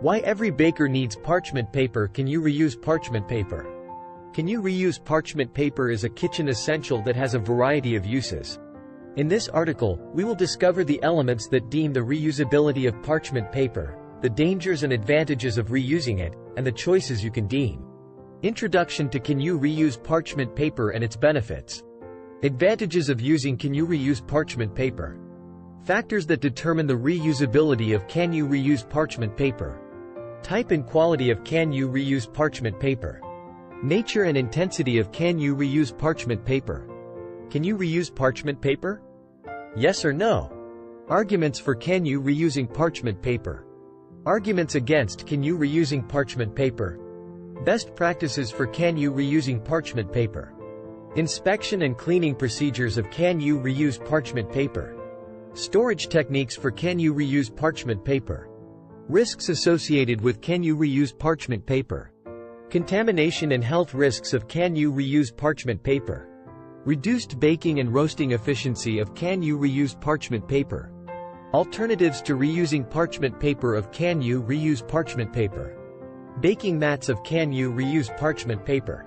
Why every baker needs parchment paper. Can you reuse parchment paper? Can you reuse parchment paper is a kitchen essential that has a variety of uses. In this article, we will discover the elements that deem the reusability of parchment paper, the dangers and advantages of reusing it, and the choices you can deem. Introduction to Can you reuse parchment paper and its benefits. Advantages of using Can you reuse parchment paper. Factors that determine the reusability of Can you reuse parchment paper. Type and quality of Can you reuse parchment paper. Nature and intensity of Can you reuse parchment paper. Can you reuse parchment paper? Yes or no? Arguments for Can you reusing parchment paper. Arguments against Can you reusing parchment paper. Best practices for Can you reusing parchment paper. Inspection and cleaning procedures of Can you reuse parchment paper. Storage techniques for Can you reuse parchment paper. Risks associated with Can you reuse parchment paper. Contamination and health risks of Can you reuse parchment paper. Reduced baking and roasting efficiency of Can you reuse parchment paper. Alternatives to reusing parchment paper of Can you reuse parchment paper. Baking mats of Can you reuse parchment paper.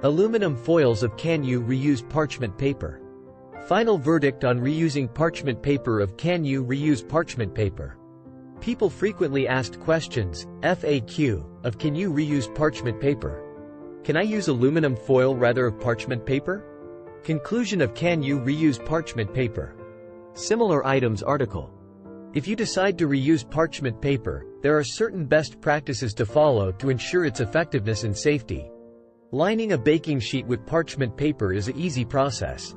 Aluminum foils of Can you reuse parchment paper. Final verdict on reusing parchment paper of Can you reuse parchment paper. People frequently asked questions, FAQ, of Can you reuse parchment paper? Can I use aluminum foil rather of parchment paper? Conclusion of Can you reuse parchment paper? Similar items article. If you decide to reuse parchment paper, there are certain best practices to follow to ensure its effectiveness and safety. Lining a baking sheet with parchment paper is an easy process.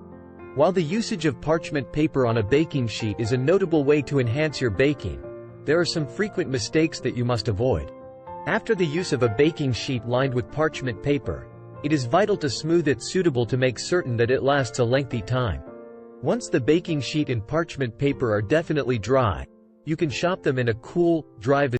While the usage of parchment paper on a baking sheet is a notable way to enhance your baking, there are some frequent mistakes that you must avoid. After the use of a baking sheet lined with parchment paper, it is vital to smooth it suitable to make certain that it lasts a lengthy time. Once the baking sheet and parchment paper are definitely dry, you can shop them in a cool, dry